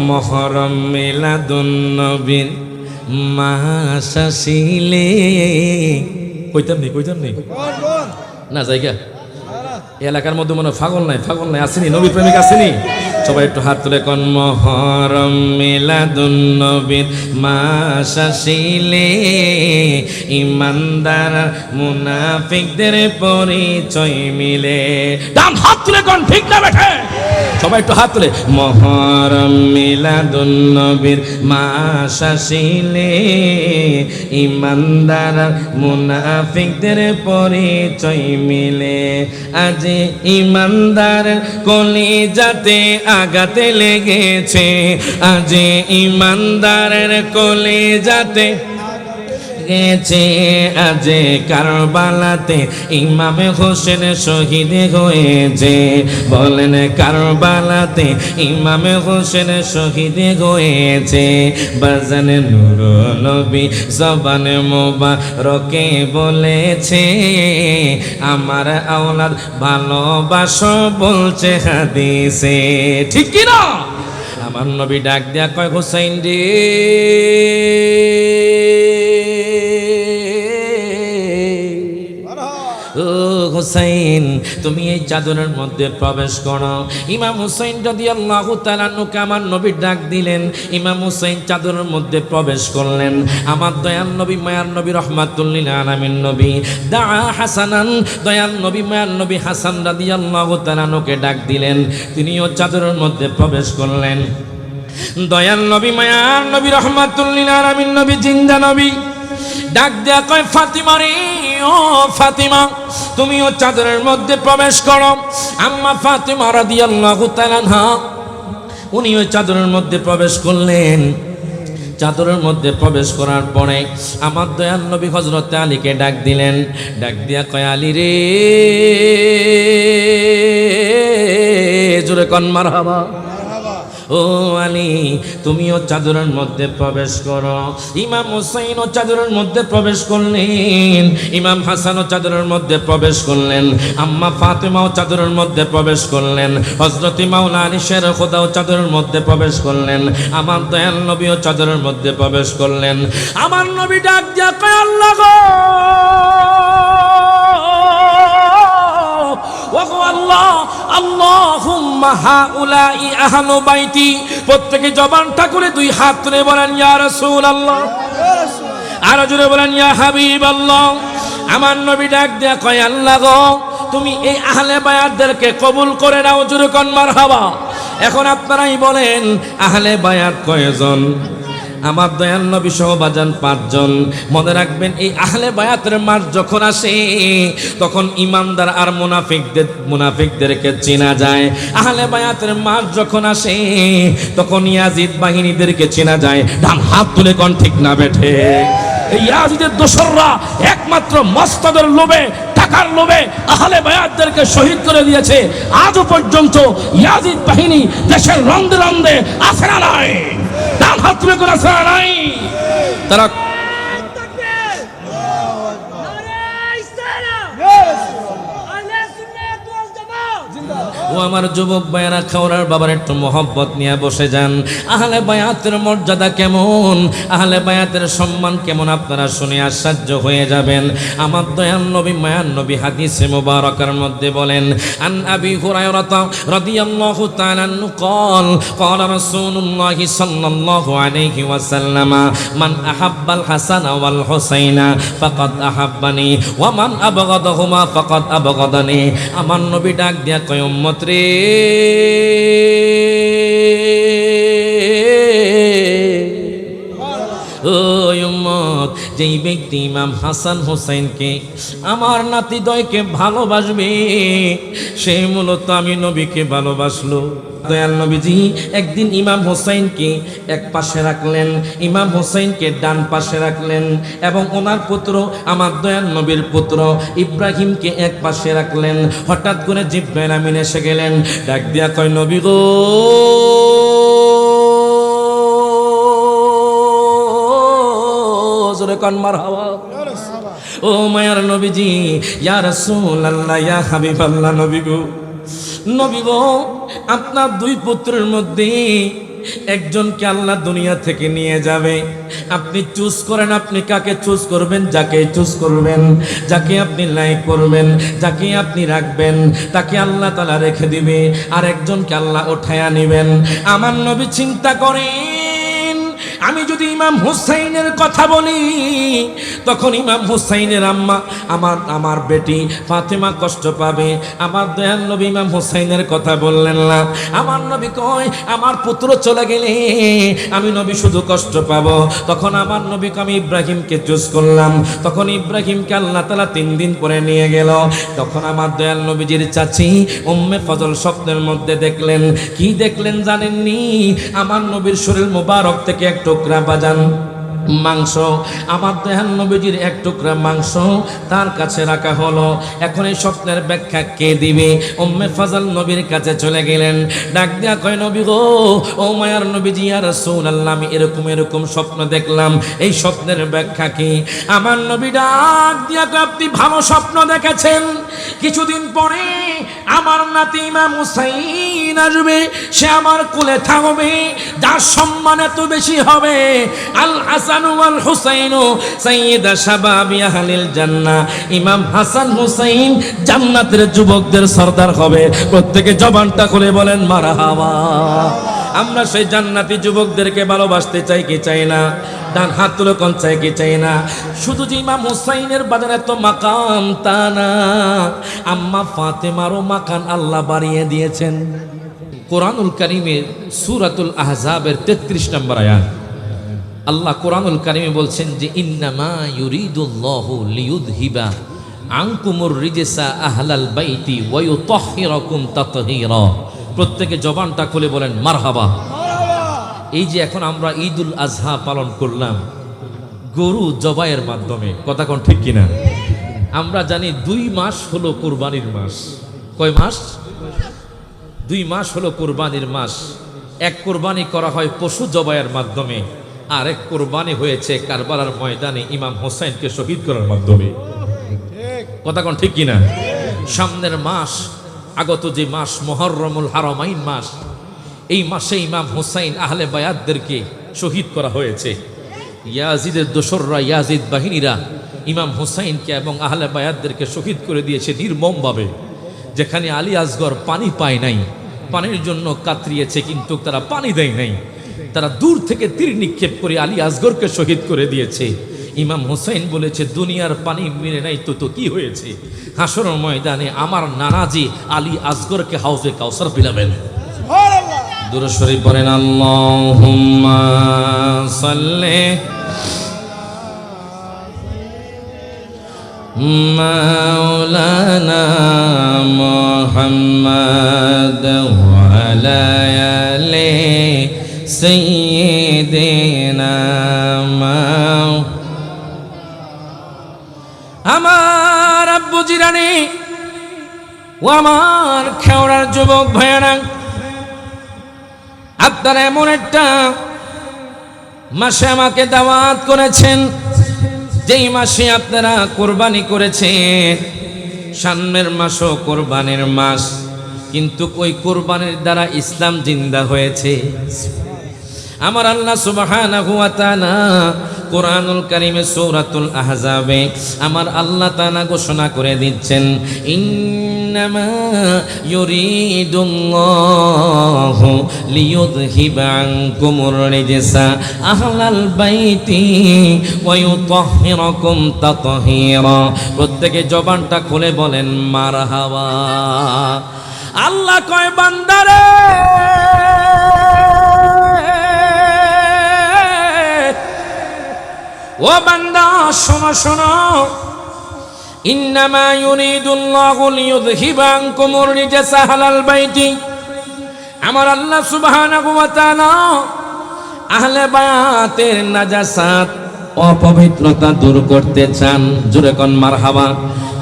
মহরম মিলাদুন নবীর মাস আসিলে। কইতাম নেই না জায়গা এলাকার মধ্যে মনে পাগল নাই আসেনি, নবী প্রেমিক আসেনি, সবাই একটু হাত তুলে কোন মহরম মিলাদুন নবীর মাস আসিলে ইমানদার মুনাফিকদের পরিচয় মিলে। ডান হাত তুলে কোন ঠিক না বেঠে, সবাই একটু হাত তুলে। মহরম মিলাদুন নবীর মাস আসিলে ইমানদার মুনাফিকদের পরিচয় মিলে। আজ ইমানদার কলিজাতে আঘাতে লেগেছে, আজ ইমানদারের কলিজাতে গেছে, আজ কারবালাতে ইমাম হোসেন শহীদ হয়েছে। বলেন কারবালাতে ইমাম হোসেন শহীদ হয়েছে। বাজানে নূর নবী জবানে মোবারকে বলেছে আমার আওলাদ ভালোবাসো বলছে হাদিসে, ঠিক কি না? আমার নবী ডাক দিয়া কয় হোসাইন রে, ও হুসাইন তুমি এই চাদরের মধ্যে প্রবেশ করো। ইমাম হুসাইন রাদিয়াল্লাহু তাআলা আনহুকে আমার নবী ডাক দিলেন। ইমাম হুসাইন চাদরের মধ্যে প্রবেশ করলেন। আমার দয়াল নবী মায়ার নবী রাহমাতুল লিল আলামিন নবী দা হাসানান, দয়াল নবী মায়ার নবী হাসান রাদিয়াল্লাহু তাআলা আনহুকে ডাক দিলেন। তিনিও চাদরের মধ্যে প্রবেশ করলেন। দয়াল নবী মায়ার নবী রাহমাতুল লিল আলামিন নবী জিন্দা নবী ডাক দেয়া কয় ফাতিমা রে, ও ফাতিমা তুমিও চাদরের মধ্যে প্রবেশ করো। আম্মা ফাতিমা রাদিয়াল্লাহু তাআলা আনহা উনিও চাদরের মধ্যে প্রবেশ করলেন। চাদরের মধ্যে প্রবেশ করার পরে আমার দয়াল নবী হযরত আলীকে ডাক দিলেন। ডাক দিয়া কয় আলী রে, জোরে কোন মারহাবা। ও আলী তুমিও চাদরের মধ্যে প্রবেশ করো। ইমাম হুসাইনও চাদরের মধ্যে প্রবেশ করলেন। ইমাম হাসানও চাদরের মধ্যে প্রবেশ করলেন। আম্মা ফাতেমাও চাদরের মধ্যে প্রবেশ করলেন। হযরত মাওলানা আলী শের খোদাও চাদরের মধ্যে প্রবেশ করলেন। আমার দয়াল নবীও চাদরের মধ্যে প্রবেশ করলেন। আমার নবী ডাক দিয়া কয় আল্লাহ গো, ওগো আল্লাহ, আল্লাহুম্মা হাউলাই আহলু বাইতি। প্রত্যেকে জবানটা করে দুই হাত তুলে বলেন ইয়া রাসূলুল্লাহ, আর জোরে বলেন ইয়া হাবিবাল্লাহ। আমার নবী ডাক দেয়া কয় আল্লাহ গো তুমি এই আহলে বায়াতদেরকে কবুল করে নাও, জোরে কোন মারহাবা। এখন আপনারাই বলেন আহলে বায়াত কয়জন? আমার দয়াল নবী সহ বাজান 5 জন। মনে রাখবেন এই আহলে বায়াতের মাস যখন আসে তখন ইমানদার আর মুনাফিকদেরকে চেনা যায়। আহলে বায়াতের মাস যখন আসে তখন ইয়াজিদ বাহিনীদেরকে চেনা যায়। ডান হাত তুলে কোন ঠিক না বেঠে? এই ইয়াজিদের দোসররা একমাত্র মস্তদের লোভে, টাকার লোভে আহলে বায়াতদেরকে শহীদ করে দিয়েছে। আজও পর্যন্ত ইয়াজিদ বাহিনী দেশের রন্দে রন্দে আছে না নাই? ডান হাত তুলে করে আছে না নাই? তারা ও আমার যুবক ভাইয়েরা, খাওয়ার বাবার একটু মহব্বত নিয়ে বসে যান। আহলে বায়াতের মর্যাদা কেমন, আহলে বায়াতের সম্মান কেমন আপনারা শুনে আশ্চর্য হয়ে যাবেন। আমার দয়াল নবী মায়ার নবী হাদিসে মুবারকার মধ্যে বলেন আন আবি হুরায়রা রাদিয়াল্লাহু তাআলা আনহু قال قال رسول الله صلى الله عليه وسلم من احب الحسن والحسين فقد احبني ومن ابغضهما فقد ابغضني। আমার নবী ডাক দিয়া কয় উম্মত রে, ও উম্মত, যেই ব্যক্তি ইমাম হাসান হোসেনকে আমার নাতিদ্বয়কে ভালোবাসবে সে মূলত আমি নবীকে ভালোবাসলো। দয়াল নবীজি একদিন ইমাম হোসেনকে এক পাশে রাখলেন, ইমাম হোসেনকে ডান পাশে রাখলেন এবং ওনার পুত্র আমার দয়াল নবীর পুত্র ইব্রাহিমকে এক পাশে রাখলেন। হঠাৎ করে জিবরাইল আমিন এসে গেলেন। ডাক দিয়া কয় নবী গো, জোরে কোন মারহাবা। ও মায়ার নবীজি, ইয়া রাসূলুল্লাহ, ইয়া হাবিবাল্লাহ, নবী গো, নবী গো, আপনার 2 পুত্রের মধ্যে একজনকে আল্লাহ দুনিয়া থেকে নিয়ে যাবে, আপনি চুজ করেন আপনি কাকে চুজ করবেন। যাকে চুজ করবেন, যাকে আপনি লাইক করবেন, যাকে আপনি রাখবেন, তাকে আল্লাহ তাআলা রেখে দিবে, আর একজনকে আল্লাহ উঠায়া নেবেন। আমার নবী চিন্তা করেন, আমি যদি ইমাম হুসাইনের কথা বলি তখন ইমাম হুসাইনের আম্মা আমার বেটি ফাতেমা কষ্ট পাবে। আমার দয়াল নবী ইমাম হুসাইনের কথা বললেন না। আমার নবী কয়, আমার পুত্র চলে গেলে আমি নবী শুধু কষ্ট পাবো। তখন আমার নবীকে আমি ইব্রাহিমকে চুজ করলাম। তখন ইব্রাহিমকে আল্লাহ তাআলা 3 দিন পরে নিয়ে গেল। তখন আমার দয়াল নবীজির চাচি উম্মে ফজল স্বপ্নের মধ্যে দেখলেন। কি দেখলেন জানেননি? আমার নবীর শরীর মোবারক থেকে এক টুকরা বাজান মাংস, আমার দয়াল নবীজির এক টুকরা মাংস তার কাছে রাখা হলো। এখন এই স্বপ্নের ব্যাখ্যা কে দিবে? উম্মে ফজল নবীর কাছে চলে গেলেন, ডাক দিয়া কয়, নবী গো, ও মায়ার নবীজি, ইয়া রাসূলুল্লাহ, আমি এরকম স্বপ্ন দেখলাম, এই স্বপ্নের ব্যাখ্যা কি? আমার নবী ডাক দিয়া কয়, আপনি ভালো স্বপ্ন দেখেছেন। কিছুদিন পরে আমার নাতি ইমাম হুসাইন আসবে, সে আমার কোলে থাকবে, যার সম্মান এত বেশি হবে। আল হাসান ওয়াল হুসাইন সাইয়্যিদা শাবাবি আহলিল জান্নাহ, ইমাম হাসান হুসাইন জান্নাতের যুবকদের সরদার হবে। প্রত্যেকে জবানটা খুলে বলেন মারহাবা। আমরা সেই জান্নাতি যুবকদেরকে ভালোবাসতে চাই কি চাই না? ডান হাত তুলে কোন চাই কি চাই না? শুধু যে ইমাম হুসাইনের বাজারে তো মাকাম তা না, আম্মা ফাতেমারও মাকান আল্লাহ বাড়িয়ে দিয়েছেন। কোরআনুল কারীমের সূরাতুল আহজাবের 33 নম্বর আয়াত আল্লাহ কোরআনুল কারীমে বলছেন যে ইন্নামা ইউরিদুল্লাহু লিয়ুযহিবা আনকুমুর রিজসা আহলাল বাইতি ওয়া ইউতাহহিরাকুম তাতহীরা। প্রত্যেকে জবানটা খুলে বলেন মারহাবা। এই যে এখন আমরা ঈদুল আজহা পালন করলাম গরু জবাইয়ের মাধ্যমে, কথা কোন ঠিক কিনা? আমরা জানি 2 মাস হলো কুরবানির মাস। কয় মাস? 2 মাস হলো কুরবানির মাস। এক কুরবানি করা হয় পশু জবাইয়ের মাধ্যমে, আর এক কুরবানি হয়েছে কারবালার ময়দানে ইমাম হোসেনকে শহীদ করার মাধ্যমে। কথা কোন ঠিক কিনা? সামনের মাস, আগত যে মাস মুহররমুল হারামাইন মাস, এই মাসে ইমাম হুসাইন আহলে বায়াতদেরকে শহীদ করা হয়েছে। ইয়াজিদের দোসররা, ইয়াজিদ বাহিনীরা ইমাম হুসাইনকে এবং আহলে বায়াতদেরকে শহীদ করে দিয়েছে নির্মমভাবে। যেখানে আলী আসগর পানি পায় নাই, পানির জন্য কাতরিয়েছে, কিন্তু তারা পানি দেয় নাই, তারা দূর থেকে তীর নিক্ষেপ করে আলী আসগরকে শহীদ করে দিয়েছে। ইমাম হুসাইন বলেছে, দুনিয়ার পানি মিলে নাই তো কি হয়েছে? হাসরের ময়দানে আমার নানাজি আলী আসগরকে হাউজে কাউসার পিলাবেন। দুরূদ শরীফ পড়েন, আল্লাহুম্মা সাল্লি মাওলানা মুহাম্মাদ ওয়া আলা আলি সাইয়্যিদিনা। আমার আব্বু জিরানি ও আমার খেওড়ার যুবক ভাইয়েরা, আপনারা এমন একটা মাসে আমাকে দাওয়াত করেছেন, যেই মাসে আপনারা কোরবানি করেছেন। সামনের মাসও কোরবানির মাস, কিন্তু ওই কোরবানির দ্বারা ইসলাম জিন্দা হয়েছে। আমার আল্লাহ সুবহানাহু ওয়া তাআলা কোরআনুল কারীমে সূরাতুল আহজাবে আমার আল্লাহ তাআলা ঘোষণা করে দিচ্ছেন, ইন্নামা ইউরিদুল্লাহু লিয়ুযহিবা আনকুমুর রিজসা আহলাল বাইতি ওয়া ইউতাহহিরাকুম তাতহীরা। প্রত্যেকে জবানটা খুলে বলেন মারহাবা। আল্লাহ কয়, বান্দারে ও বান্দা, শোনো শোনো, ইন্নামা ইউরিদুল্লাহু লিয়ুযহিবা আনকুমুর রিজসা আহলাল বাইতি। আমার আল্লাহ সুবহানাহু ওয়া তাআলা আহলে বায়াতের নাজাসাত, অপবিত্রতা দূর করতে চান। জোরে কোন মারহাবা।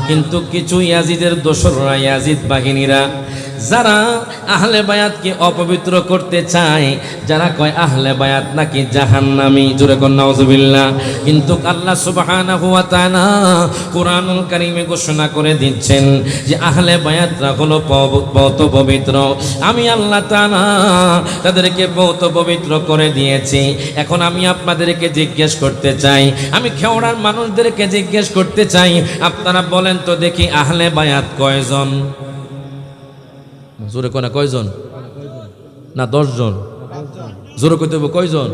কিন্তু কিছু ইয়াজিদের দোসররা, ইয়াজিদ বাহিনীরা যারা আহলে বায়াতকে অপবিত্র করতে চায়, যারা কয় আহলে বায়াত নাকি জাহান্নামী, জোরে কোন নাউজুবিল্লাহ। কিন্তু আল্লাহ সুবহানাহু ওয়া তাআলা কুরআনুল কারীমে ঘোষণা করে দিচ্ছেন যে আহলে বায়াতরা হলো বহুত পবিত্র। আমি আল্লাহ তাআলা তাদেরকে বহুত পবিত্র করে দিয়েছি। এখন আমি আপনাদেরকে জিজ্ঞেস করতে চাই, আমি খেওড়ার মানুষদেরকে জিজ্ঞেস করতে চাই, আপনারা বলেন তো দেখি আহলে বায়াত কয়জন? জোরে কোনা কয়জন? না 10 জন? জোরে কইতে হবে কয়জন?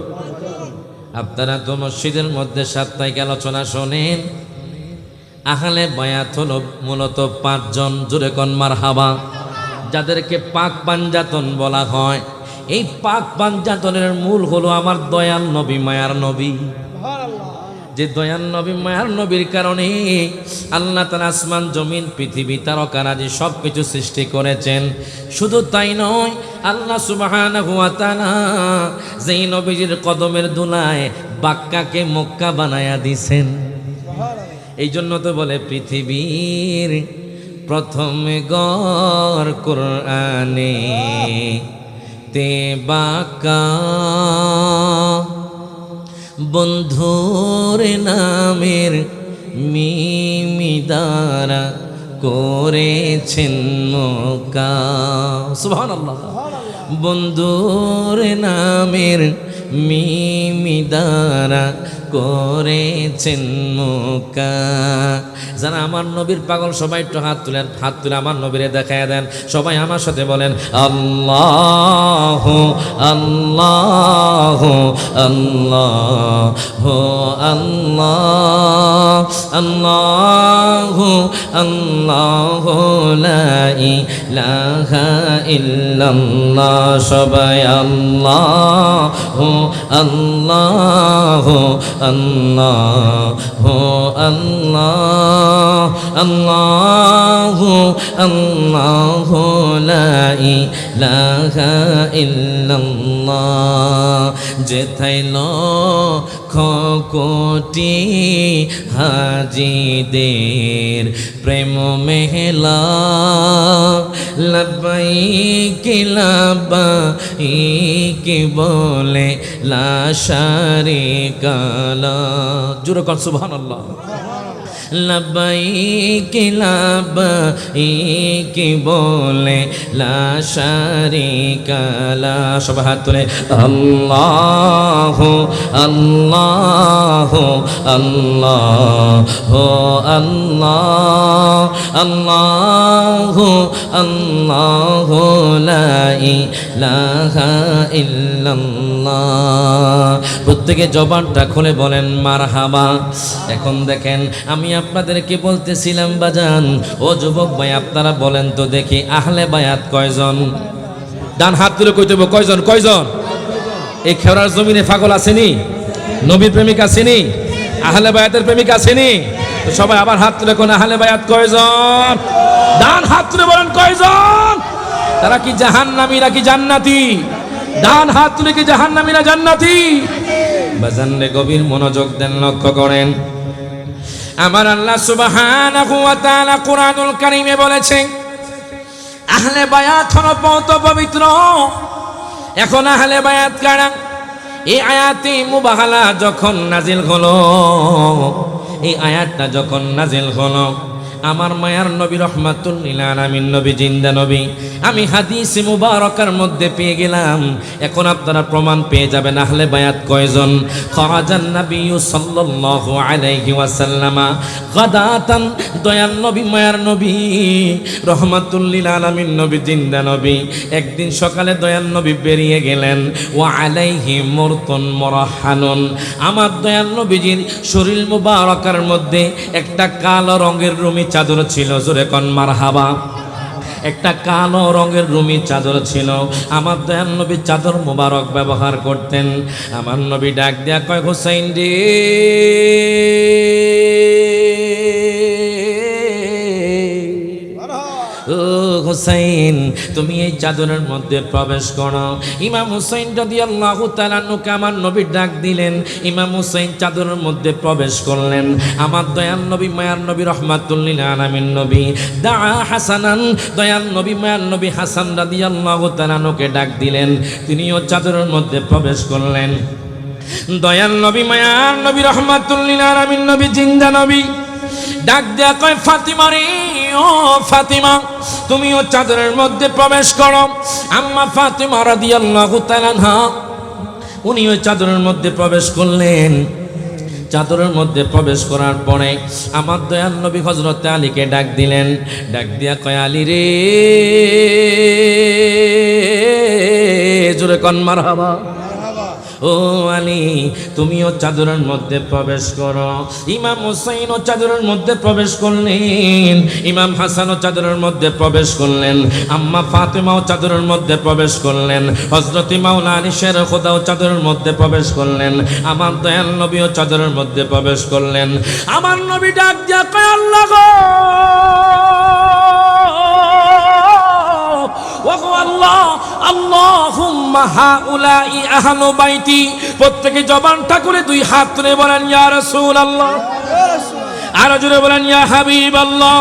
আপনারা তো মসজিদের মধ্যে সাপ্তাহিক আলোচনা শোনেন। আহলে বায়াত হলো মূলত 5 জন, জোরে কোন মারহাবা, যাদেরকে পাক পাঞ্জাতন বলা হয়। এই পাক পাঞ্জাতনের মূল হলো আমার দয়াল নবী, মায়ার নবী। যে দয়াল নবী মায়ার নবীর কারণে আল্লাহ তাআলা আসমান জমিন পৃথিবী তারকারাজি সব কিছু সৃষ্টি করেছেন। শুধু তাই নয়, আল্লাহ সুবহানাহু ওয়া তাআলা যেই নবীজির কদমের ধুলায় বাক্কাকে মক্কা বানায়া দিছেন। এই জন্য তো বলে পৃথিবীর প্রথম গড় কোরআনে তে বাক্কা, বন্ধুর নামের মিমি দ্বারা করেছেন মক্কা। সুবহানাল্লাহ। বন্ধুর নামের মিমি দ্বারা করেছেন মক্কা। যারা আমার নবীর পাগল সবাই একটু হাত তুলেন, হাত তুলে আমার নবীরে দেখায় দেন। সবাই আমার সাথে বলেন আল্লাহু আল্লাহু আল্লাহু আল্লাহ আল্লাহু আল্লাহু লা ইলাহা ইল্লাল্লাহ। সবাই আল্লাহু আল্লাহু আল্লাহু আল্লাহ আল্লাহু আল্লাহু লা ইলাহা ইল্লাল্লাহ। যেথায় লক্ষ কোটি হাজিদের প্রেম মেহলা, লব্বাইক লব্বাইক বলে লা শারিকা লাহ। জোরে কোন সুবহানাল্লাহ। লব্বাইক লব্বাইক বলে লা শারিকা লাহ। সবাই হাত তুলে আল্লাহু আল্লাহু আল্লাহু আল্লাহ আল্লাহু আল্লাহু লা ইলাহা ইল্লাল্লাহ। প্রত্যেকে জবানটা খুলে বলেন মারহাবা। এখন দেখেন, আমি আপনাদেরকে বলতেছিলাম বাজান, ও যুবক ভাই, আপনারা বলেন তো দেখি আহলে বায়াত কয়জন? ডান হাত তুলে কইতে হবে কয়জন? কয়জন? এই খেওড়ার জমিনে পাগল আসেনি? নবীর প্রেমিক আসেনি? আহলে বায়াতের প্রেমিক আসেনি? তো সবাই আবার হাত তুলে কোন আহলে বায়াত কয়জন? ডান হাত তুলে বলেন কয়জন? তারা কি জাহান্নামী নাকি জান্নাতি? ডান হাত তুলে কি জাহান্নামী না জান্নাতি? বাজান রে, গভীর মনোযোগ দেন, লক্ষ্য করেন। আমার আল্লাহ সুবহানাহু ওয়া তাআলা কুরআনুল কারীমে বলেছেন আহলে বায়াত হলো বহুত পবিত্র। এখন আহলে বায়াত কারা? এই আয়াতে মুবাহালা যখন নাজিল হলো, এই আয়াতটা যখন নাজিল হলো, আমার মায়ার নবী রাহমাতুল লিল আলামিন নবী, জিন্দা নবী, আমি হাদিসে মুবারাকার মধ্যে পেয়ে গেলাম। এখন আপনারা প্রমাণ পেয়ে যাবেন আহলে বায়াত কয়জন। খারাজান নবী সাল্লাল্লাহু আলাইহি ওয়াসাল্লাম গাদাতান, দয়াল নবী মায়ার নবী রাহমাতুল লিল আলামিন নবী, জিন্দা নবী, একদিন সকালে দয়াল নবী বেরিয়ে গেলেন। ওয়া আলাইহি মুরতুন মুরাহানুন, আমার দয়াল নবীজির শরীর মুবারাকার মধ্যে একটা কালো রঙের রুমি চাদর ছিল। জোরে কোন মারহাবা। একটা কালো রঙের রুমি চাদর ছিল। আমার দয়াল নবী চাদর মুবারক ব্যবহার করতেন। আমার নবী ডাক দেয়া কয়, হুসাইন রে, ও হুসাইন তুমি এই চাদরের মধ্যে প্রবেশ করো। ইমাম হুসাইন রাদিয়াল্লাহু তাআলা আনহুকে আমার নবী ডাক দিলেন। ইমাম হুসাইন চাদরের মধ্যে প্রবেশ করলেন। আমার দয়াল নবী মায়ার নবী রহমাতুল লিল আলামিন নবী দা হাসানান, দয়াল নবী মায়ার নবী হাসান রাদিয়াল্লাহু তাআলা আনহুকে ডাক দিলেন। তিনিও চাদরের মধ্যে প্রবেশ করলেন। দয়াল নবী মায়ার নবী রহমাতুল লিল আলামিন নবী জিন্দা নবী ডাক দেয়া কয়, ফাতিমা রে, ও ফাতিমা তুমিও চাদরের মধ্যে প্রবেশ করো। আম্মা ফাতিমা রাদিয়াল্লাহু তাআলা আনহা উনিও চাদরের মধ্যে প্রবেশ করলেন। চাদরের মধ্যে প্রবেশ করার পরে আমার দয়াল নবী হযরত আলীকে ডাক দিলেন। ডাক দিয়া কয়, আলী রে, জোরে কন মারহাবা। ও আলী তুমিও চাদরের মধ্যে প্রবেশ করো। ইমাম হুসাইনও চাদরের মধ্যে প্রবেশ করলেন। ইমাম হাসানও চাদরের মধ্যে প্রবেশ করলেন। আম্মা ফাতেমাও চাদরের মধ্যে প্রবেশ করলেন। হযরত মাওলানা আলী শের খোদাও চাদরের মধ্যে প্রবেশ করলেন। আমার দয়াল নবীও চাদরের মধ্যে প্রবেশ করলেন। আমার নবী ডাক দিয়া কয়, আল্লাহ গো, আল্লাহ, আল্লাহুম্মা হাউলাই আহলু বাইতি। প্রত্যেকে জবানটা করে দুই হাত তুলে বলেন, ইয়া রাসূলুল্লাহ। আর জোরে বলেন, ইয়া হাবিবাল্লাহ।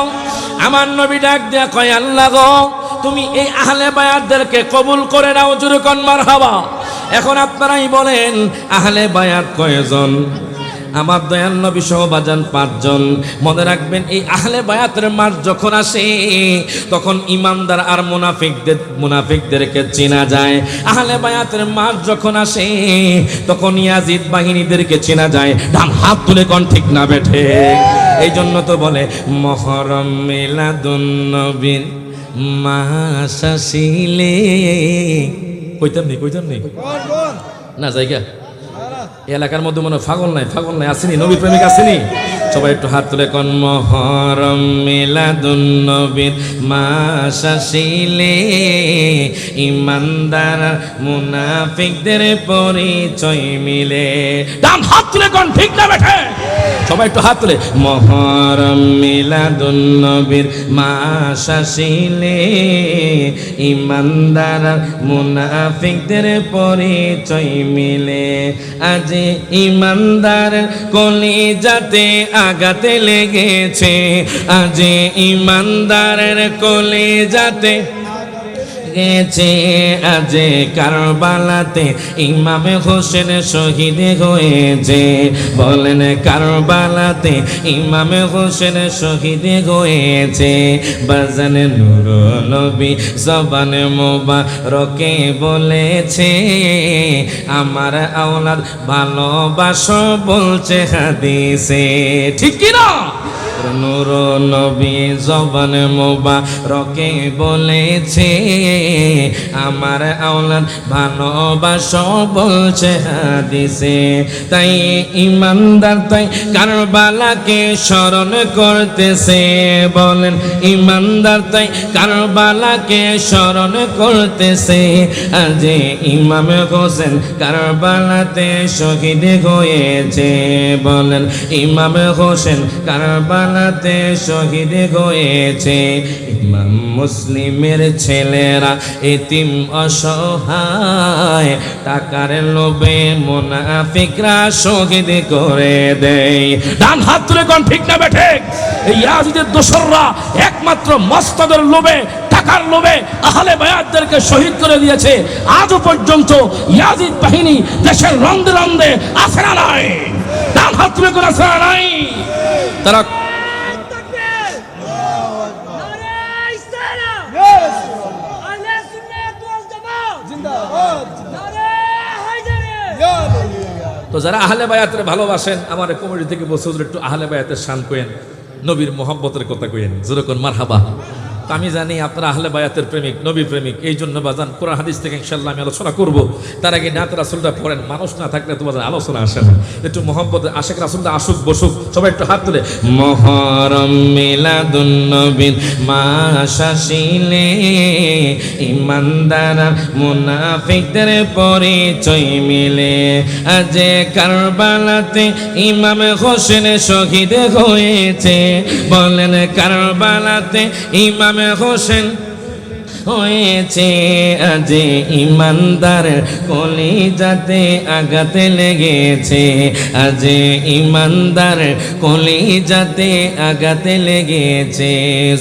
আমার নবী ডাক দেয়া কয়, আল্লাহ গো, তুমি এই আহলে বায়াতদেরকে কবুল করে নাও। জোরে কোন মারহাবা। এখন আপনারাই বলেন, আহলে বায়াত কয়জন? আমার দয়াল নবী সহ বাজান 5 জন। মনে রাখবেন, এই আহলে বায়াতের মাস যখন আসে তখন ইমানদার আর মুনাফিকদেরকে চেনা যায়। আহলে বায়াতের মাস যখন আসে তখন ইয়াজিদ বাহিনীদেরকে চেনা যায়। ডান হাত তুলে কোন ঠিক না বেঠে? এই জন্য তো বলে মুহররম মিলাদুন নবীর মাস আসিলে। কইতাম নেই না জায়গা এলাকার মধ্যে মনে পাগল নাই আসেনি, নবী প্রেমিক আসেনি? সবাই একটু হাত তুলে কোন মুহররম মিলাদুন নবীর মাস আসিলে ইমানদার মুনাফিকদের পরিচয় মিলে। ডান হাত তুলে কোন ঠিক না বেঠে? সবাই একটু হাত তুলে। মুহররম মিলাদুন নবীর মাস আসিলে ইমানদার মুনাফিকদের পরিচয় মিলে। আজ ইমানদার কলিজাতে আঘাতে লেগেছে, আজ ইমানদারের কলিজাতে গেছে। আজ কারবালাতে ইমাম হোসেন শহীদ হয়েছে। বলেন, কারবালাতে ইমাম হোসেন শহীদ হয়েছে। বাজানে নূর নবী জবানে মোবারকে বলেছে, আমার আওলাদ ভালোবাসো বলছে হাদিসে। ঠিক কি না? নূর নবী জবানে মোবারকে বলেছে, আমার আওলাদ ভালোবাসো বলছে হাদিসে। তাই ইমানদার তাই কারবালাকে স্মরণ করতেছে। বলেন, ইমানদার তাই কারবালাকে স্মরণ করতেছে। আজ ইমাম হোসেন কারবালাতে শহীদ হয়েছে। বলেন, ইমাম হোসেন কারবালাতে শহীদ হয়েছে। ইমাম মুসলিমের ছেলেরা এতিম অসহায়, টাকার লোভে মুনাফিকরা শহীদ করে দেয়। ডান হাত তুলে কোন ঠিক না বেঠে? এই ইয়াজিদের দোসররা একমাত্র মস্তদের লোভে, টাকার লোভে আহলে বায়াতদেরকে শহীদ করে দিয়েছে। আজও পর্যন্ত ইয়াজিদ বাহিনী দেশের রন্দে রন্দে আছে না নাই? ডান হাত তুলে করে আছে না নাই? তারা তো যারা আহলে বায়াতের ভালোবাসেন, আমার কমিটি থেকে বলছে একটু আহলে বায়াতের শান কইেন, নবীর মোহাব্বতের কথা কইেন। যেরকম মারহাবা। তো আমি জানি আপনারা আহলে বায়াতের প্রেমিক, নবী প্রেমিক। এই জন্য বাজান কোরআন হাদিস থেকে ইনশাআল্লাহ আমি আলোচনা করব। তার আগে নাত রাসূলটা পড়েন। মানুষ না থাকলে তো বাজান আলোচনা আসে না। একটু মোহাব্বতের আশিক রাসূলটা আসুক, বসুক। সবাই একটু হাত তুলে। মুহররম মিলাদুন নবীর মাস আসিলে ইমানদার মুনাফিকদের পরিচয় মিলে। আজ কারবালাতে ইমাম হোসেন শহীদ হয়েছে। বলেন, কারবালাতে ইমাম হোসেন হয়েছে আজ ইমানদার কলিজাতে আঘাত লেগেছে, আজ ইমানদার কলিজাতে আঘাত লেগেছে।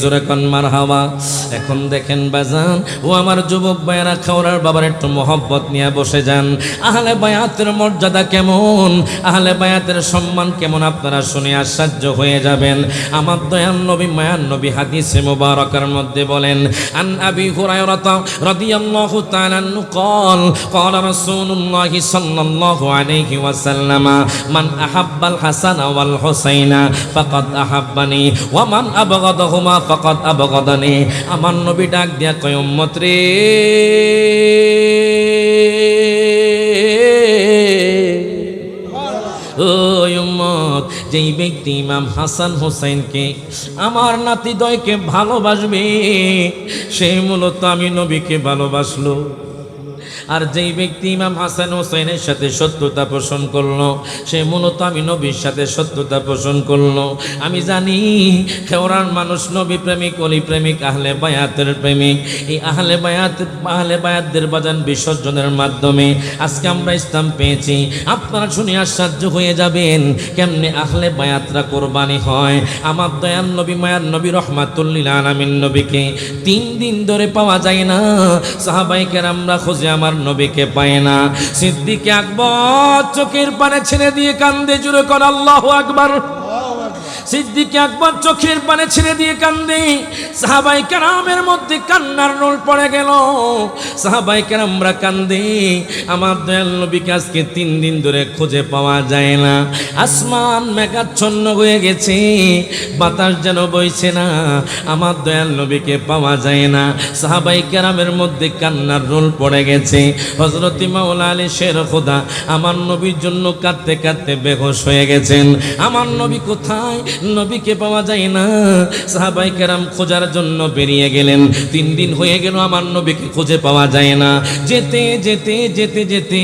জোরে কোন মারহাবা। এখন দেখেন বাজান ও আমার যুবক ভাইয়েরা, খাওয়ার বাবার একটু মহব্বত নিয়ে বসে যান। আহলে বায়াতের মর্যাদা কেমন, আহলে বায়াতের সম্মান কেমন আপনারা শুনে আশ্চর্য হয়ে যাবেন। আমার দয়াল নবী মায়ার নবী হাদিসে মুবারকার মধ্যে বলেন, আন আবি হুরায়রা রাদিয়াল্লাহু তাআলা আনহু قال قال رسول الله صلى الله عليه وسلم من أحب الحسن والحسين فقد أحبني ومن أبغضهما فقد أبغضني। আমার নবী ডাক দিয়া কয় উম্মত রে, ও উম্মত, যেই ব্যক্তি ইমাম হাসান হোসেনকে আমার নাতিদ্বয়কে ভালোবাসবে সে মূলত আমি নবীকে ভালোবাসলো। আর যেই ব্যক্তি ইমাম হাসান হোসেনের সাথে শত্রুতা পোষণ করলো সে মূলত আমি নবীর সাথে শত্রুতা পোষণ করলো। আমি জানি খেওরার মানুষ নবী প্রেমিক, অলি প্রেমিক, আহলে বায়াতের প্রেমিক। এই আহলে বায়াতদের বাজান বিসর্জনের মাধ্যমে আজকে আমরা ইসলাম পেয়েছি। আপনারা শুনে আশ্চর্য হয়ে যাবেন কেমনে আহলে বায়াতরা কোরবানি হয়। আমার দয়াল নবী মায়ার নবী রহমাতুল্লিল আলামিন নবীকে 3 দিন ধরে পাওয়া যায় না। সাহাবায়ে কেরামরা খোঁজে আমার নবীকে পায় না। সিদ্দিক আকবর চোখের পানি ছেড়ে দিয়ে কান্দে, জোরে কর আল্লাহু আকবার। সিদ্দিক আকবর চোখের পানি ছেড়ে দিয়ে কান্দে। সাহাবায়ে কেরামের মধ্যে কান্নার রোল পড়ে গেল। সাহাবায়ে কেরামরা কান্দে, আমার দয়াল নবীকে আজকে 3 দিন ধরে খুঁজে পাওয়া যায় না। আসমান মেঘাচ্ছন্ন হয়ে গেছে, বাতাস যেন বইছে না, আমার দয়াল নবীকে পাওয়া যায় না। সাহাবায়ে কেরামের মধ্যে কান্নার রোল পড়ে গেছে। হযরত মাওলা আলী শের খোদা আমার নবীর জন্য কাঁদতে কাঁদতে বেহুশ হয়ে গেছেন। আমার নবী কোথায়, নবীকে পাওয়া যায় না। সাহাবায়ে কেরাম খোঁজার জন্য বেরিয়ে গেলেন। 3 দিন হয়ে গেল আমার নবীকে খুঁজে পাওয়া যায় না। যেতে যেতে যেতে যেতে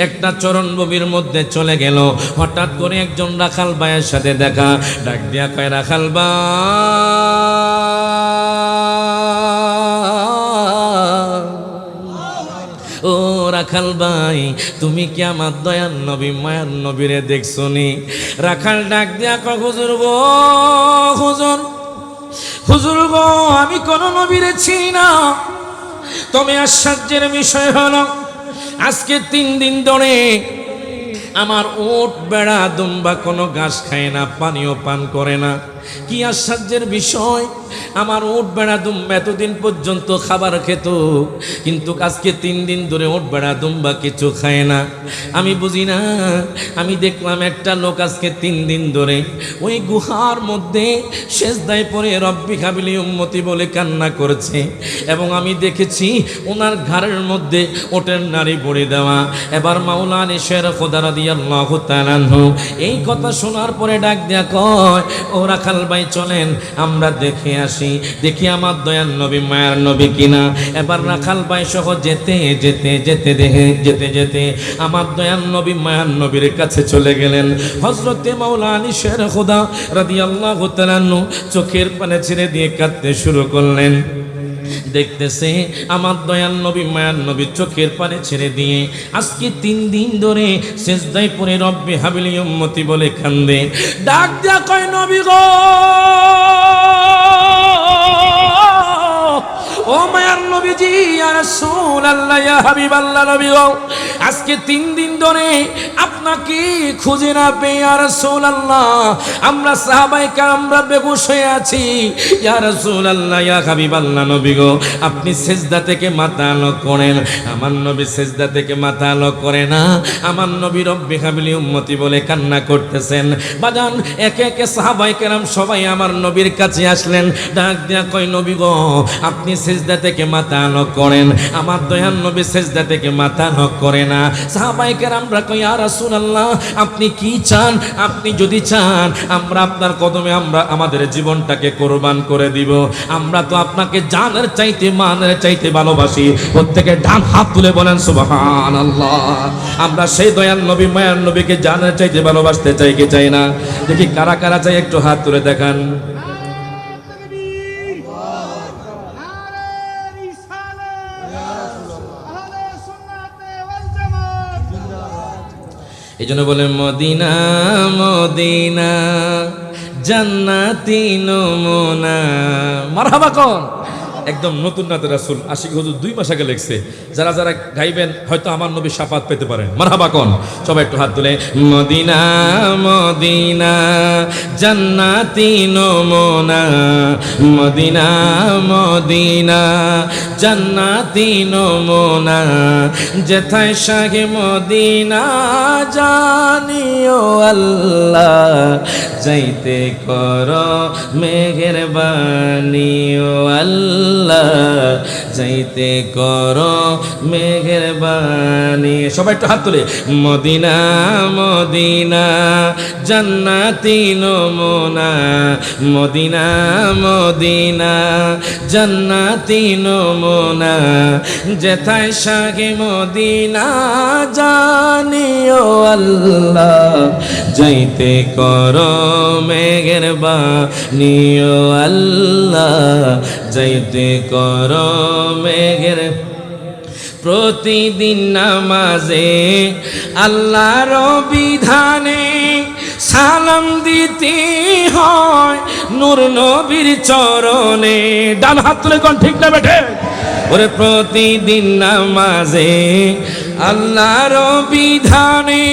একটা চরণভূমির মধ্যে চলে গেল। হঠাৎ করে একজন রাখাল ভাইয়ের সাথে দেখা, ডাক দিয়া কয়, রাখাল ও রাখাল ভাই, তুমি কি আমার দয়াল নবী মায়ার নবীরে দেখছো নি? রাখাল ডাক দিয়া কয়, হুজুর গো, হুজুর গো, আমি কোন নবীরে চিনি না। তবে আশ্চর্যের বিষয় হলো আজকে 3 দিন ধরে আমার উট বেড়া দুম্বা কোনো ঘাস খায় না, পানিও পান করে না। কি আশ্চর্যের বিষয়, আমার উট বেড়া দুম্বা এতদিন পর্যন্ত খাবার খেত, কিন্তু আজকে 3 দিন ধরে উট বেড়া দুম্বা কিছু খায় না। আমি বুঝি না। আমি দেখলাম একটা লোক আজকে 3 দিন ধরে ওই গুহার মধ্যে সেজদায় পড়ে রব্বি হাবিলি উম্মতি বলে কান্না করছে, এবং আমি দেখেছি ওনার ঘাড়ের মধ্যে ওটের নাড়ি পড়ে দেওয়া। এবার মাওলা আলী শের খোদা রাদিয়াল্লাহু তাআলা আনহু এই কথা শোনার পরে ডাক দেয়া কয়, ও রাখাল ভাই চলেন আমরা দেখে আসি, দেখি আমার দয়াল নবী মায়ার নবী কিনা। এবার রাখাল ভাই সহ যেতে যেতে যেতে যেতে যেতে আমার দয়াল নবী মায়ার নবীর কাছে চলে গেলেন। হযরতে মাওলা আলী শের খোদা রাদিয়াল্লাহু তাআলা আনহু চোখের পানি ছেড়ে দিয়ে কাঁদতে শুরু করলেন। দেখতেছে আমার দয়াল নবী মায়ার নবী চোখের পানি ছেড়ে দিয়ে আজকে 3 দিন ধরে সেজদায় পড়ে রব্বি হাবিলি উম্মতি বলে কান্দে। ডাক দিয়া কয়, নবী গো, ও মায়ার নবীজি, ইয়া রাসূলুল্লাহ, ইয়া হাবিবাল্লাহ, নবী গো, আজকে 3 দিন ধরে আপনাকে খুঁজে না পেয়ে ইয়া রাসূলুল্লাহ আমরা সাহাবায়ে কেরামরা বেহুশ হয়ে আছি। ইয়া রাসূলুল্লাহ, ইয়া হাবিবাল্লাহ, নবী গো, আপনি সিজদা থেকে মাথা আলো করেন। আমার নবী সিজদা থেকে মাথা আলো করে না। আমার নবী রব্বি হাবিলি উম্মতি বলে কান্না করতেছেন। বাজান একে একে সাহাবায়ে কেরাম সবাই আমার নবীর কাছে আসলেন। ডাক দিয়া কয়, নবী গো, আপনি সিজদা থেকে মাথা আলো করেন। আমার দয়াল নবী সিজদা থেকে মাথা আলো করে না। সাহাবায়ে কেরামরা কয়, ইয়া রাসূলুল্লাহ, আপনি কি চান? আপনি যদি চান আমরা আপনার কদমে আমরা আমাদের জীবনটাকে কোরবান করে দিব। আমরা তো আপনাকে জানের চাইতে মানের চাইতে ভালোবাসি। প্রত্যেকে ডান হাত তুলে বলেন সুবহানাল্লাহ। আমরা সেই দয়াল নবী মায়ার নবীকে জানের চাইতে ভালোবাসতে চাই কি চাই না? দেখি কারা কারা চাই, একটু হাত তুলে দেখান। এই জন্য বলে মদিনা মদিনা জান্নাতি নমুনা। মারহাবা কোন একদম নতুন নাতে রাসূল আশিক হুজুর 2 মাস আগে লিখছে। যারা যারা গাইবেন হয়তো আমার নবী শাফাত পেতে পারেন। মারহাবা কোন সবাই একটু হাত তুলে মদিনা মদিনা জান্নাতি নমুনা মদিনা মদিনা জান্নাতি নমুনা যেথায় শাহে মদিনা জানিও আল্লাহ যাইতে করো মেহেরবানিও আল্লাহ যাইতে করো মেহেরবানি। সবাই একটু হাত তুলে মদিনা মদিনা জান্নাতি নমুনা মদিনা মদিনা জান্নাতি নমুনা যেথায় শাহে মদিনা জানিও আল্লাহ যাইতে করো মেহেরবানিও আল্লাহ যাইতে করো মেঘের। প্রতিদিন নামাজে আল্লাহর বিধানে সালাম দিতে হয় নূর নবীর চরণে। ডান হাত তুলে কোন ঠিক না বেঠে ওরে প্রতিদিন নামাজে আল্লাহর বিধানে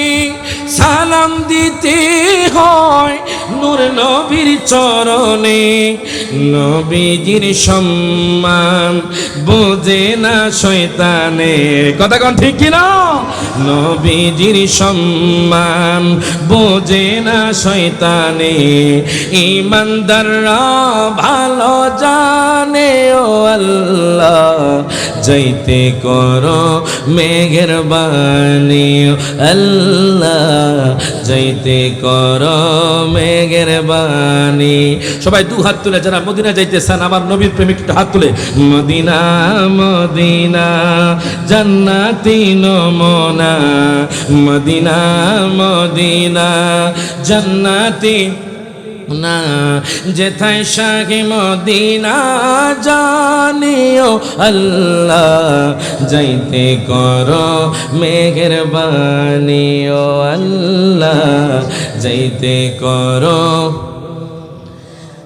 সালাম দিতে হয় নূর নবীর চরণে। নবীজির সম্মান বোঝে না শয়তানে। কথা কোন ঠিক কিনা? নবীজির সম্মান বোঝে না শয়তানে ইমানদাররা ভালো জানে ও আল্লাহ যাইতে করো মেহেরবানি আল্লাহ যাইতে করো মেহেরবানি। সবাই 2 হাত তুলে যারা মদিনা যাইতেছেন আমার নবীর প্রেমিক হাত তুলে মদিনা মদিনা জান্নাতি নমুনা মদিনা মদিনা জান্নাতি না যেথায় শাহে মদিনা জানিও আল্লাহ যাইতে করো মেহেরবানি ও আল্লাহ যাইতে করো।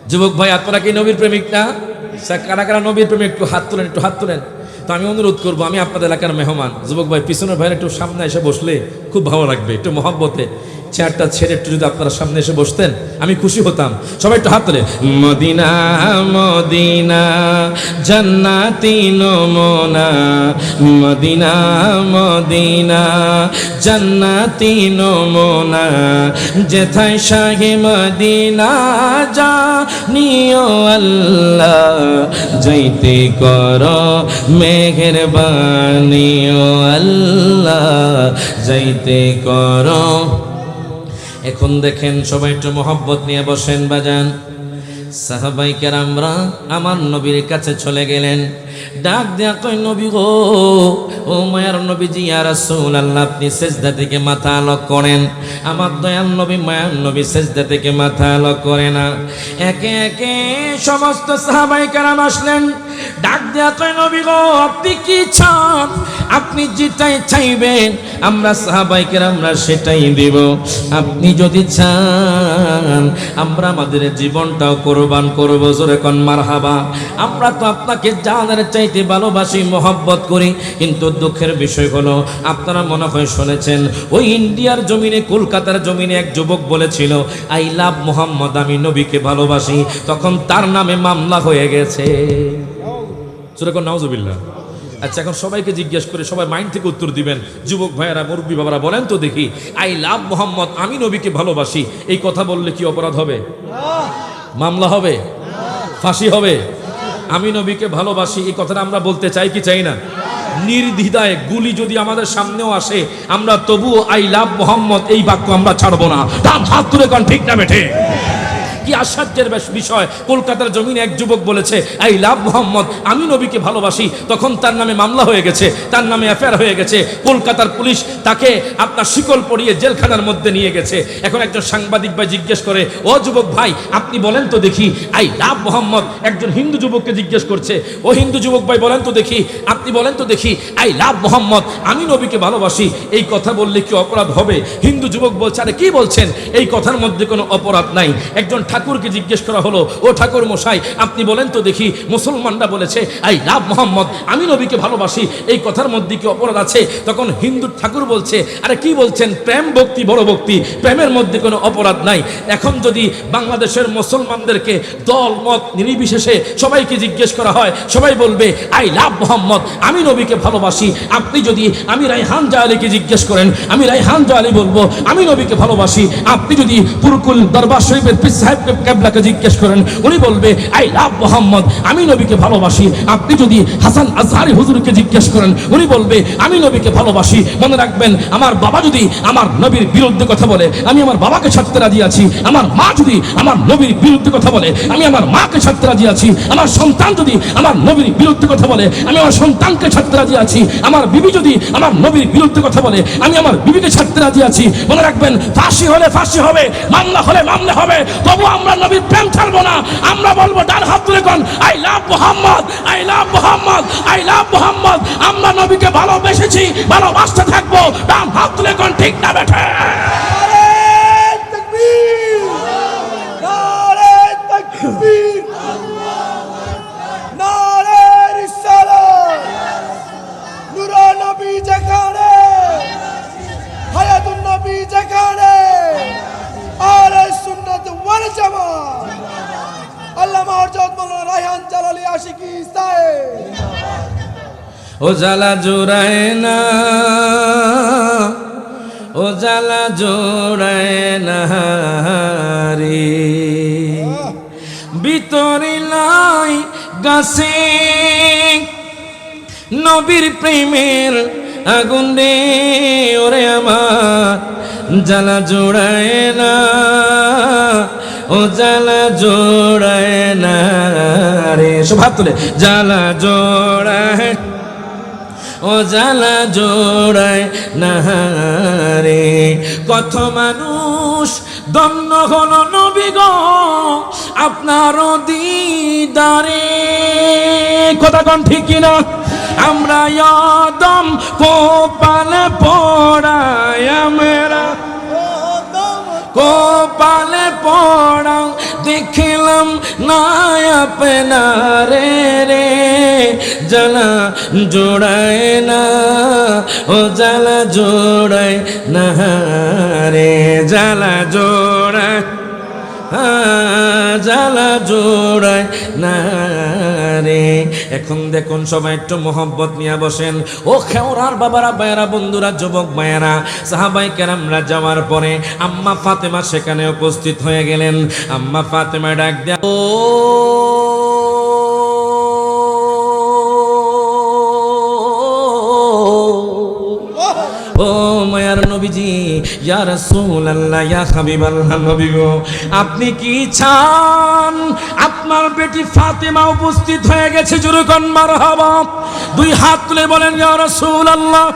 যুবক ভাই আপনারা কি নবীর প্রেমিক না? কারা কারা নবীর প্রেমিক একটু হাত তুলেন একটু হাত তুলেন। তো আমি অনুরোধ করবো আমি আপনাদের এলাকার মেহমান যুবক ভাই পিছনের ভাইয়ের একটু সামনে এসে বসলে খুব ভালো লাগবে। একটু মহব্বতে চেয়ারটা ছেড়ে একটু যদি আপনারা সামনে এসে বসতেন আমি খুশি হতাম। সবাই একটু হাত তুলে মদিনা মদিনা জান্নাতি নমুনা মদিনা মদিনা জান্নাতি নমুনা যেথায় শাহে মদিনা জানিও আল্লাহ যাইতে করো মেহেরবানি ও আল্লাহ যাইতে করো। এখন দেখেন সবাই একটু মহব্বত নিয়ে বসেন বাজান। সাহাবাই কেরামরা আমার নবীর কাছে চলে গেলেন। ডাক দেয়া কই নবী গো ও মায়ার নবীজি ইয়া রাসূলুল্লাহ আপনি সিজদা থেকে মাথা আলোক করেন। আমার দয়াল নবী মায়ার নবী সিজদা থেকে মাথা আলোক করে না। একে একে সমস্ত সাহাবাই কেরাম আসলেন। ডাক দেয়া কই নবী গো আপনি কি চান? আপনি যেটাই চাইবেন আমরা সাহাবাই কেরামরা সেটাই দেব। আপনি যদি চান আমরা আমাদের জীবনটাও কোরবান করব। জোরে কোন মারহাবা। আমরা তো আপনাকে জানের চাইতে ভালোবাসি মহব্বত করি, কিন্তু দুঃখের বিষয় হলো আপনারা মনে হয় শুনেছেন ওই ইন্ডিয়ার জমিনে কলকাতার জমিনে এক যুবক বলেছিল আই লাভ মোহাম্মদ আমি নবীকে ভালোবাসি। তখন তার নামে মামলা হয়ে গেছে। জোরে কোন নাউজুবিল্লাহ। আচ্ছা এখন সবাইকে জিজ্ঞেস করে সবাই মাইন্ড থেকে উত্তর দিবেন। যুবক ভাইয়েরা মুরব্বী বাবারা বলেন তো দেখি আই লাভ মোহাম্মদ আমি নবীকে ভালোবাসি এই কথা বললে কি অপরাধ হবে? মামলা হবে? ফাঁসি হবে? আমি নবীকে ভালোবাসি এই কথাটা আমরা বলতে চাই কি চাই না? নির্দ্বিধায় গুলি যদি আমাদের সামনেও আসে আমরা তবুও আই লাভ মোহাম্মদ এই বাক্য আমরা ছাড়বো না। হাত তুলে কোন ঠিক না বেঠে? কি আশ্চর্যের বিষয়, কলকাতার জমিনে এক যুবক বলেছে আই লাভ মোহাম্মদ, আমি নবীকে ভালোবাসি। তখন তার নামে মামলা হয়ে গেছে, তার নামে অ্যাফেয়ার হয়ে গেছে। কলকাতার পুলিশ তাকে আপনার শিকল পরিয়ে জেলখানার মধ্যে নিয়ে গেছে। এখন একজন সাংবাদিক ভাই জিজ্ঞেস করে, ও যুবক ভাই আপনি বলেন তো দেখি আই লাভ মোহাম্মদ। একজন হিন্দু যুবককে জিজ্ঞেস করছে, ও হিন্দু যুবক ভাই বলেন তো দেখি, আপনি বলেন তো দেখি আই লাভ মোহাম্মদ, আমি নবীকে ভালোবাসি, এই কথা বললে কি অপরাধ হবে? হিন্দু যুবক বলছে, আরে কি বলছেন, এই কথার মধ্যে কোনো অপরাধ নাই। একজন ঠাকুরকে জিজ্ঞেস করা হলো, ও ঠাকুর মশাই আপনি বলেন তো দেখি, মুসলমানরা বলেছে আই লাভ মোহাম্মদ, আমি নবীকে ভালোবাসি, এই কথার মধ্যে কি অপরাধ আছে? তখন হিন্দু ঠাকুর বলছে, আরে কি বলছেন, প্রেম ভক্তি বড় ভক্তি, প্রেমের মধ্যে কোনো অপরাধ নাই। এখন যদি বাংলাদেশের মুসলমানদেরকে দল মত নির্বিশেষে সবাইকে জিজ্ঞেস করা হয়, সবাই বলবে আই লাভ মোহাম্মদ, আমি নবীকে ভালোবাসি। আপনি যদি আমি রায়হান জাহালিকে জিজ্ঞেস করেন, আমি রায়হান জাহালি বলবো আমি নবীকে ভালোবাসি। আপনি যদি পুরকুল দরবার শরীফের পীর সাহেব কেবলাকে জিজ্ঞেস করেন, উনি বলবে আই লাভ মোহাম্মদ, আমি নবীকে ভালোবাসি। আপনি যদি হাসান আজহারি হুজুরকে জিজ্ঞেস করেন, উনি বলবে আমি নবীকে ভালোবাসি। মনে রাখবেন, আমার বাবা যদি আমার নবীর বিরুদ্ধে কথা বলে, আমি আমার বাবাকে ছাড়তে রাজি আছি। আমার মা যদি আমার নবীর বিরুদ্ধে কথা বলে, আমি আমার মাকে ছাড়তে রাজি আছি। আমার সন্তান যদি আমার নবীর বিরুদ্ধে কথা বলে, আমি আমার সন্তানকে ছাড়তে রাজি আছি। আমার বিবি যদি আমার নবীর বিরুদ্ধে কথা বলে, আমি আমার বিবিকে ছাড়তে রাজি আছি। মনে রাখবেন, ফাঁসি হলে ফাঁসি হবে, মামলা হলে মামলা হবে, তবু আমরা নবীর প্রেম ছাড়বো না। আমরা বলবো ডান হাত তুলে কোন I love Mohammad, I love Mohammad, I love Mohammad. আমরা নবীকে ভালোবেসেছি, ভালোবাসতে থাকবো। ডান হাত তুলে কোন ঠিক না বেঠে? ও জ্বালা জোড়ায় না, ও জ্বালা জোড়ায় না রে, ভিতরে লাই গাছে নবীর প্রেমের আগুন রে, ওরে আমার জ্বালা জোড়ায় না, ও জ্বালা জোড়ায় না রে। সব তুলে জ্বালা জোড়ায়, ও জ্বালা জোড়ায় না রে। কত মানুষ দন্ন হল নবী গো আপনার দিদারে, কথা কোন ঠিক কিনা? আমরা আদম কোপালে পড়ায়, আমরা কোপালে পড়া দেখলাম না আপনারে রে, জ্বালা জোড়ায় না, ও জ্বালা জোড়ায় না রে, জ্বালা জোড়ায়, জ্বালা জোড়ায় না রে। এখন দেখুন সবাই একটু মোহব্বত নিয়ে বসেন। ও খেওরার বাবারা, ভাইয়েরা, বন্ধুরা, যুবক ভাইয়েরা, সাহাবাই কেরামরা যাওয়ার পরে আম্মা ফাতেমা সেখানে উপস্থিত হয়ে গেলেন। আম্মা ফাতেমা ডাক দেয়া, ও মায়ার নবীজি, ইয়া রাসূলুল্লাহ, ইয়া হাবিবাল্লাহ, নবী গো আপনি কি চান? আপনার বেটি ফাতেমা উপস্থিত হয়ে গেছে, জোরে কোন মারহাবা। দুই হাত তুলে বলেন ইয়া রাসূলুল্লাহ,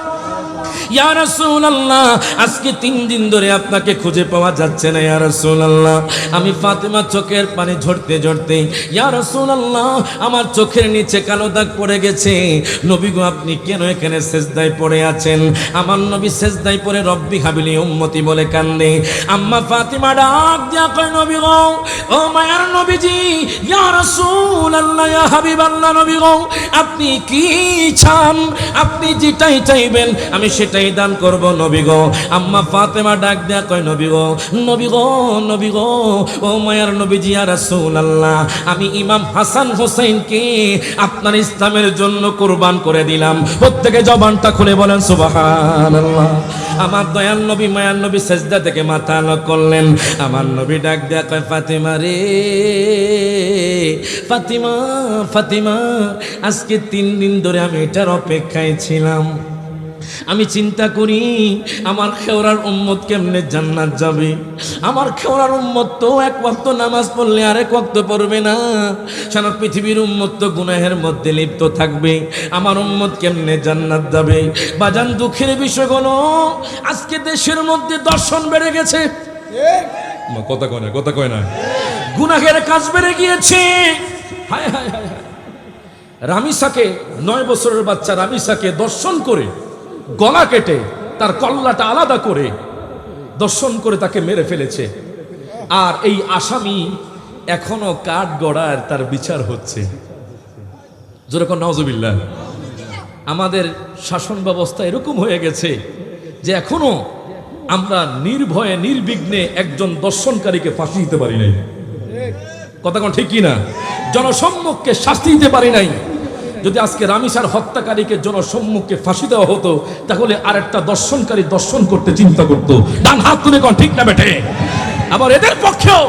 ইয়া রাসূলুল্লাহ, আজকে 3 দিন ধরে আপনাকে খুঁজে পাওয়া যাচ্ছে না ইয়া রাসূলুল্লাহ। আমি ফাতেমা চোখের পানি ঝরতে ঝরতে, ইয়া রাসূলুল্লাহ আমার চোখের নিচে কালো দাগ পড়ে গেছে। নবী গো আপনি কেন এখানে সেজদায় পড়ে আছেন? আমার নবী সেজদায় পড়ে রব্বি হাবিলি উম্মতি বলে কান্দে। আম্মা ফাতেমা ডাক দিয়া কয়, নবী গো, ও মায়ার নবীজি, ইয়া রাসূলুল্লাহ, ইয়া হাবিবাল্লাহ, নবী গো আপনি কি চান? আপনি যেটাই চাইবেন আমি সেটাই দান করব নবী গো। আম্মা ফাতেমা ডাক দেয়া কয়, নবী গো, নবী গো, নবী গো, ও মায়ার নবীজি, ইয়া রাসূলুল্লাহ আমি ইমাম হাসান হোসেনকে আপনার ইসলামের জন্য কুরবান করে দিলাম। প্রত্যেকে জবানটা খুলে বলেন সুবহানাল্লাহ। আমার দয়াল নবী, মায়ার নবী সেজদা থেকে মাথা নত করলেন। আমার নবী ডাক দেয়া কয়, ফাতেমা রে, ফাতেমা, ফাতেমা আজকে 3 দিন ধরে আমি এটার অপেক্ষায় ছিলাম। আমি চিন্তা করি আমার খেওরার উম্মত কেমনে জান্নাত যাবে। আমার খেওরার উম্মত তো এক ওয়াক্ত নামাজ পড়লে আরেক ওয়াক্ত পড়বে না, সারা পৃথিবীর উম্মত তো গুনাহের মধ্যে লিপ্ত থাকবে, আমার উম্মত কেমনে জান্নাত যাবে। বাজান দুঃখের বিষয় হলো আজকে দেশের মধ্যে দর্শন বেড়ে গেছে, কথা কয় না, গুনাহের কাজ বেড়ে গিয়েছে। হায় হায় হায় হায়, রামিসাকে 9 বছরের বাচ্চা রামিসাকে দর্শন করে গলা কেটে তার কল্লাটা আলাদা করে দর্শন করে তাকে মেরে ফেলেছে। আর এই আসামি এখনো কাঠ গড়ার তার বিচার হচ্ছে। যেরকম নাউজুবিল্লাহ, আমাদের শাসন ব্যবস্থা এরকম হয়ে গেছে যে এখনো আমরা নির্ভয়ে নির্বিঘ্নে একজন দর্শনকারীকে ফাঁসি দিতে পারি নাই। কথা কোন ঠিক কিনা? জনসম্মুখে শাস্তি দিতে পারি নাই। যদি আজকে রামিসার হত্যাকারীকে জনসম্মুখে ফাঁসি দেওয়া হতো তাহলে আরেকটা দর্শনকারী দর্শন করতে চিন্তা করতো। ডান হাত তুলে কোন ঠিক না বেঠে? আবার এদের পক্ষেও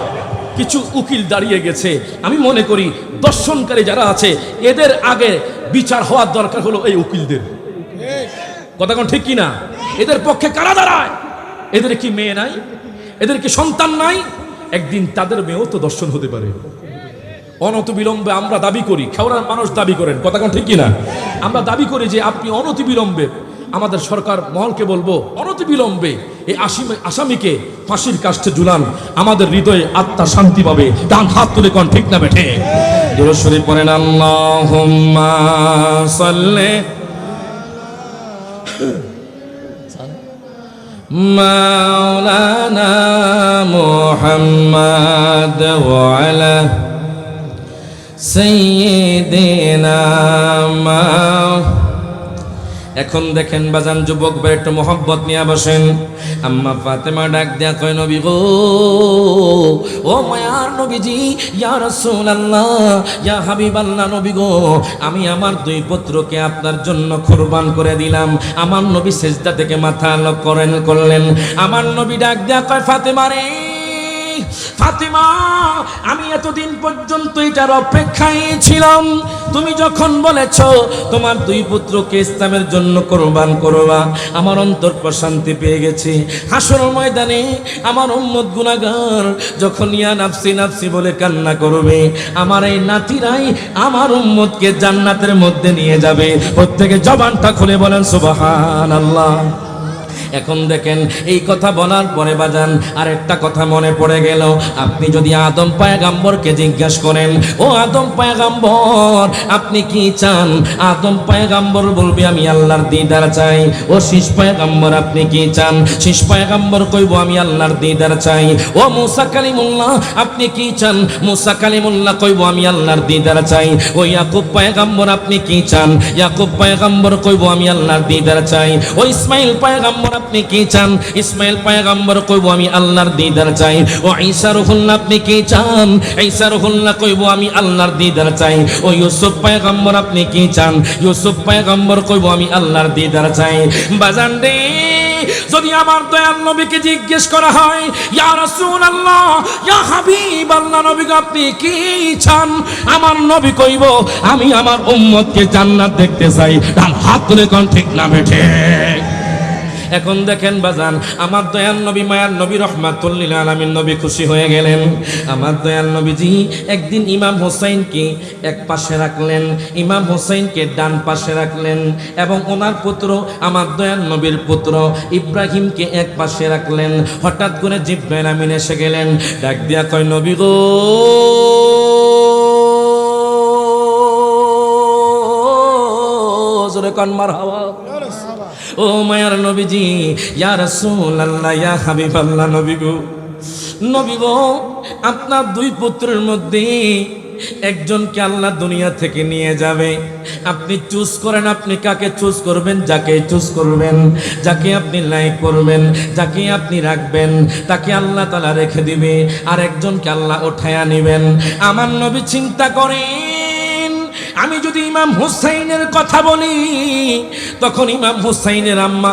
কিছু উকিল দাঁড়িয়ে গেছে। আমি মনে করি দর্শনকারী যারা আছে এদের আগে বিচার হওয়ার দরকার হলো এই উকিলদের। কথা কোন ঠিক কিনা? এদের পক্ষে কারা দাঁড়ায়? এদের কি মেয়ে নাই? এদের কি সন্তান নাই? একদিন তাদের মেয়েও তো দর্শন হতে পারে। অনতিবিলম্বে আমরা দাবি করি, খেওড়ার মানুষ দাবি করেন, কথা কোন ঠিক কিনা? আমরা দাবি করি যে আপনি অনতিবিলম্বে, আমাদের সরকার মহলকে বলবো অনতিবিলম্বে এই আসামিকে ফাঁসির কাষ্ঠে ঝুলান, আমাদের হৃদয়ে আত্মা শান্তি পাবে। ডান হাত তুলে কোন ঠিক না বেঠে? দুরূদ শরীফ পড়েন, আল্লাহুম্মা সাল্লি মাওলানা মুহাম্মাদ ওয়া আলা সাইয়্যিদিনা। এখন দেখেন বাজান যুবক ভাই একটু মোহাব্বত নিয়ে বসেন। আম্মা ফাতেমা ডাক দিয়া কয়, নবী গো, ও মায়ার নবীজি, ইয়া রাসূলুল্লাহ, ইয়া হাবিবাল্লাহ, নবী গো, আমি আমার 2 পুত্রকে আপনার জন্য কুরবান করে দিলাম। আমার নবী সিজদা থেকে মাথা নত করলেন। আমার নবী ডাক দিয়া কয়, ফাতেমা রে, ফাতেমা, আমি এতদিন পর্যন্ত এটার অপেক্ষায় ছিলাম। তুমি যখন বলেছ তোমার 2 পুত্রকে ইসলামের জন্য কুরবান করবা, আমার অন্তর প্রশান্তি পেয়ে গেছে। হাসরের ময়দানে আমার উম্মত গুনাহগার যখন ইয়া নাফসি নাফসি বলে কান্না করবে, আমার এই নাতিরাই আমার উম্মতকে জান্নাতের মধ্যে নিয়ে যাবে। প্রত্যেকে জবানটা খুলে বলেন সুবহানাল্লাহ। এখন দেখেন এই কথা বলার পরে বাজান আরেকটা কথা মনে পড়ে গেল। আপনি যদি আদম পয়গম্বরকে জিজ্ঞাসা করেন, ও আদম পয়গম্বর আপনি কি চান? আদম পয়গম্বর বলবে আমি আল্লাহর দিদার চাই। ও শীষ পয়গম্বর আপনি কি চান? শীষ পয়গম্বর কইব আমি আল্লাহর দিদার চাই। ও মুসা কালিমুল্লাহ আপনি কি চান? মুসা কালিমুল্লাহ কইব আমি আল্লাহর দিদার চাই। ও ইয়াকুব পয়গম্বর আপনি কি চান? ইয়াকুব পয়গম্বর কইব আমি আল্লাহর দিদার চাই। ও ইসমাইল পয়গম্বর আপনি কি চান? ইসমাইল পয়গম্বর কইব আমি আল্লাহর দিদার চাই। ও ঈসা রূহুল্লাহ আপনি কি চান? ঈসা রূহুল্লাহ কইব আমি আল্লাহর দিদার চাই। ও ইউসুফ পয়গম্বর আপনি কি চান? ইউসুফ পয়গম্বর কইব আমি আল্লাহর দিদার চাই। বাজান রে, যদি আমার দয়াল নবীকে জিজ্ঞেস করা হয়, ইয়া রাসূলুল্লাহ, ইয়া হাবিবাল্লাহ, নবী আপনি কি চান? আমার নবী কইব আমি আমার উম্মতকে জান্নাত দেখতে চাই। ডান হাত তুলে কোন ঠিক না বেঠে? এখন দেখেন বাজান, আমার দয়াল নবী মায়ার নবী রহমাতুল লিল আলামিন নবী খুশি হয়ে গেলেন। আমার দয়াল নবীজি একদিন ইমাম হোসেনকে এক পাশে রাখলেন, ইমাম হোসেনকে ডান পাশে রাখলেন, এবং ওনার পুত্র আমার দয়াল নবীর পুত্র ইব্রাহিমকে এক পাশে রাখলেন। হঠাৎ করে জিবরাইল আমিন এসে গেলেন, ডাক দিয়া কয়, নবী গো, জোরে কান মারহাবা। ও মায়ার নবীজি, ইয়া রাসূলুল্লাহ, ইয়া হাবিবাল্লাহ, নবী গো, নবী গো, আপনার 2 পুত্রের মধ্যে একজনকে আল্লাহ দুনিয়া থেকে নিয়ে যাবে। আপনি চুজ করেন, আপনি কাকে চুজ করবেন? যাকে চুজ করবেন, যাকে আপনি লাইক করবেন, যাকে আপনি রাখবেন, তাকে আল্লাহ তাআলা রেখে দিবে, আর একজনকে আল্লাহ উঠায়া নেবেন। আমার নবী চিন্তা করেন, আমি যদি ইমাম হুসাইনের কথা বলি তখন ইমাম হুসাইনের আম্মা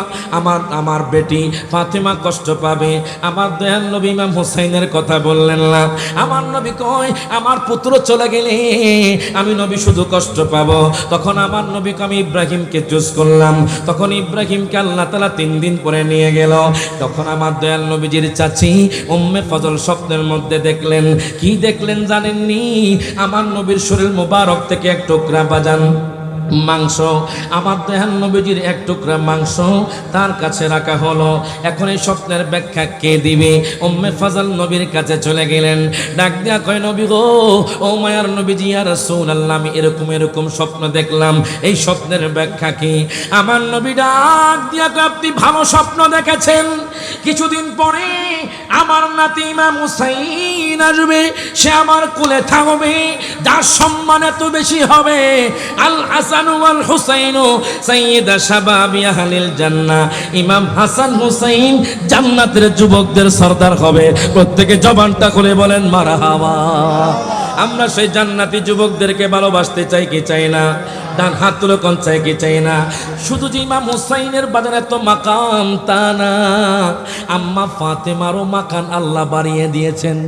আমার বেটি ফাতেমা কষ্ট পাবে। আমার দয়াল নবী ইমাম হুসাইনের কথা বললেন না। আমার নবী কয় আমার পুত্র চলে গেলে আমি নবী শুধু কষ্ট পাবো। তখন আমার নবীকে আমি ইব্রাহিমকে চুজ করলাম। তখন ইব্রাহিমকে আল্লাহ তাআলা 3 দিন পরে নিয়ে গেল। তখন আমার দয়াল নবীজির চাচি উম্মে ফজল স্বপ্নের মধ্যে দেখলেন। কি দেখলেন জানেননি? আমার নবীর শরীর মোবারক থেকে এক টুকরা বাজান মাংস, আমার দয়াল নবীজির এক টুকরা মাংস তার কাছে রাখা হলো। এখন এই স্বপ্নের ব্যাখ্যা কে দিবে? উম্মে ফজল নবীর কাছে চলে গেলেন। ডাক দিয়া কয়, নবী গো, ও মায়ার নবীজি, ইয়া রাসূলুল্লাহ, আমি এরকম স্বপ্ন দেখলাম, এই স্বপ্নের ব্যাখ্যা কি? আমার নবী ডাক দিয়া কয়, আপনি ভালো স্বপ্ন দেখেছেন। কিছুদিন পরে আমার নাতি ইমাম হুসাইন আসবে, সে আমার কোলে থাকবে, যার সম্মান এত বেশি হবে। আল হাসান ওয়াল হুসাইন সাইয়্যিদা শাবাবি আহলিল জান্নাহ, ইমাম হাসান হুসাইন জান্নাতের যুবকদের সরদার হবে। প্রত্যেকে জবানটা খুলে বলেন মারহাবা। আমরা সেই জান্নাতি যুবকদেরকে ভালোবাসতে চাই কি চাই না? ডান হাত তুলে কোন চাই কি চাই না? শুধু যে ইমাম হুসাইনের বাজারে এত মাকাম তা না, আম্মা ফাতেমারও মাকান আল্লাহ বাড়িয়ে দিয়েছেন।